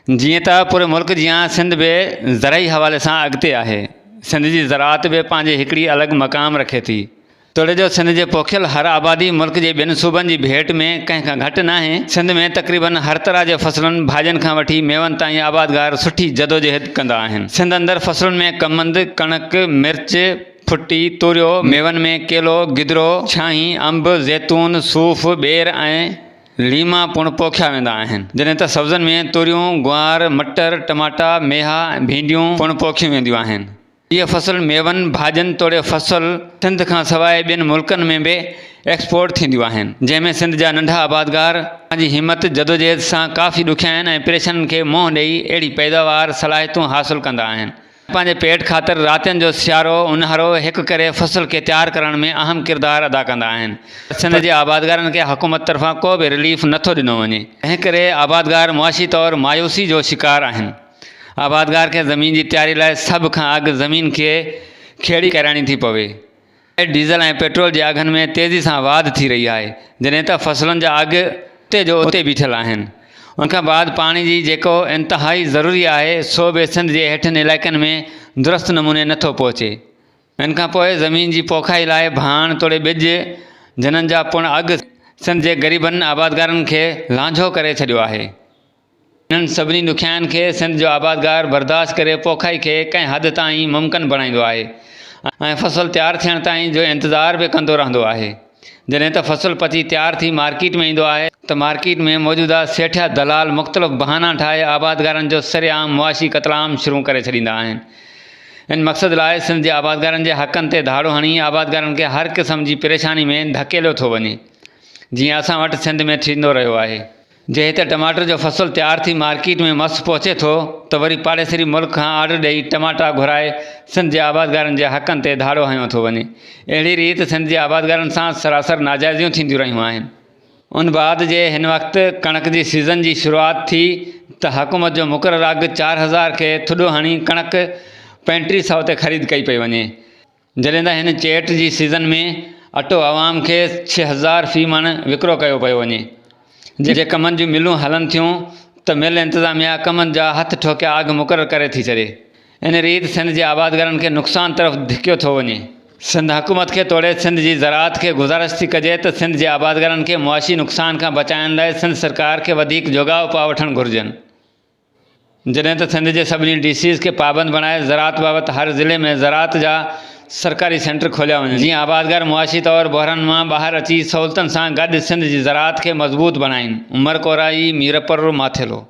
जीअं त पूरे मुल्क जीअं सिंध बि ज़रई हवाले सां अॻिते आहे। सिंध जी ज़राअत बि पंहिंजी हिकिड़ी अलॻि मक़ाम रखे थी। तोड़े जो सिंध जे पोखियल हर आबादी मुल्क जे ॿियनि सूबनि जी भेट में कंहिं खां घटि न आहे। सिंध में तक़रीबन हर तरह जे फसलुनि भाॼियुनि खां वठी मेवनि ताईं आबादगार सुठी जदोजहद कंदा आहिनि। सिंध अंदरि फसलुनि में कमंद, कणक, मिर्च, फुटी, तुरियो, मेवनि में केलो, गिदरो, छाहीं, अंब, ज़ैतून, सूफ़, ॿेर ऐं लीमा पिणु पोखिया वेंदा आहिनि। जॾहिं त सब्ज़ियुनि में तुरियूं, गुआर, मटर, टमाटा, मेहा, भींडियूं पिणु पोखियूं वेंदियूं आहिनि। इहे फसल मेवनि भाॼियुनि तोड़े फसल सिंध खां सवाइ ॿियनि मुल्कनि में बि एक्सपोर्ट थींदियूं आहिनि, जंहिंमें सिंध जा नंढा आबादगार पंहिंजी हिमत जदोजहद सां काफ़ी ॾुखियाईनि ऐं परेशानियुनि खे मुंहुं ॾेई अहिड़ी पैदावार सलाहियतूं हासिलु कंदा आहिनि। पंहिंजे पेट ख़ातिर रातियुनि जो सियारो ऊन्हारो हिकु करे फसल खे तयारु करण में अहम किरदारु अदा कंदा आहिनि। सिंध जे आबादगारनि खे हुकूमत तरफ़ां को बि रिलीफ नथो ॾिनो वञे। तंहिं करे आबादगार मुआशी तौरु मायूसी जो शिकार आहिनि। आबादगार खे ज़मीन जी तयारी लाइ सभ खां अॻु ज़मीन खे खेड़ी कराइणी थी पवे। डीज़ल ऐं पेट्रोल जे अघनि में तेज़ी सां वाधि थी रही आहे, जॾहिं त फसलुनि जा अघु उते जो उते बीठल आहिनि। उनखां बाद पाणी जी जेको इंतिहाई ज़रूरी आहे सो बि सिंध जे हेठिनि इलाइक़नि में दुरुस्त नमूने नथो पहुचे। इनखां पोइ ज़मीन जी पोखाई लाइ भाण तोड़े ॿिज जिन्हनि जा पिणु अघु सिंध जे ग़रीबनि आबादगारनि खे लांझो करे छॾियो आहे। इन्हनि सभिनी ॾुखियाईनि खे सिंध जो आबादगार बर्दाश्त करे पोखाई खे कंहिं हद ताईं मुमकिन बणाईंदो आहे ऐं फसल तयारु थियण ताईं जो इंतज़ारु बि कंदो रहंदो आहे। जॾहिं त फसल पची तयारु थी मार्केट में ईंदो आहे त मार्केट में मौजूदा सेठिया दलाल मुख़्तलिफ़ बहाना ठाहे आबादगारनि जो सरेआम मुआशी क़तलाम शुरू करे छॾींदा आहिनि। इन मक़सद लाइ सिंध जे आबादगारनि जे हक़नि ते धाड़ो हणी आबादगारनि खे हर क़िस्म जी परेशानी में धकेलियो थो वञे, जीअं असां वटि सिंध में थींदो रहियो आहे। जे हिते टमाटर जो फसल तयारु थी मार्केट में मस पहुचे थो त वरी पाड़ेसरी मुल्क खां ऑर्डर ॾेई टमाटा घुराए सिंध जे आबादगारनि जे हक़नि ते धाड़ो हयो थो वञे। अहिड़ी रीति सिंध जे आबादगारनि सां सरासर नाजाइज़ियूं थींदियूं रहियूं आहिनि। उन बाद जे हिन वक़्तु कणक जी सीज़न जी शुरूआति थी त हुकूमत जो मुक़ररु अघु 4000 खे थुॾो हणी कणक 3500 ते ख़रीद कई पई वञे, जॾहिं त हिन चेट जी सीज़न में अटो आवाम खे 6000 फ़ी मण विकिरो कयो पियो वञे। जे कमनि जूं मिलूं हलनि थियूं त मिल इंतिज़ामिया कमनि जा हथ ठोकिया अघु मुक़ररु करे थी छॾे। इन रीति सिंध जे आबादगारनि खे नुक़सान तरफ़ धिकियो थो वञे। सिंध हुकूमत खे तोड़े सिंध जी ज़राअत खे गुज़ारिश थी कजे त सिंध जे आबादगारनि खे मुआशी नुक़सान खां बचाइण लाइ सिंध सरकार खे वधीक जोगाव पा वठणु घुरिजनि। जॾहिं त सिंध जे सभिनी DCs खे पाबंद बणाए ज़राअत बाबति हर ज़िले में ज़राअत जा सरकारी सेंटर खोलिया वञनि, जीअं आबादगार मुआशी तौरु बहरनि मां ॿाहिरि अची सहूलतुनि सां गॾु सिंध जी ज़राअत खे मज़बूत बणाइनि। उमर कोराई, मीरपुर, माथेलो।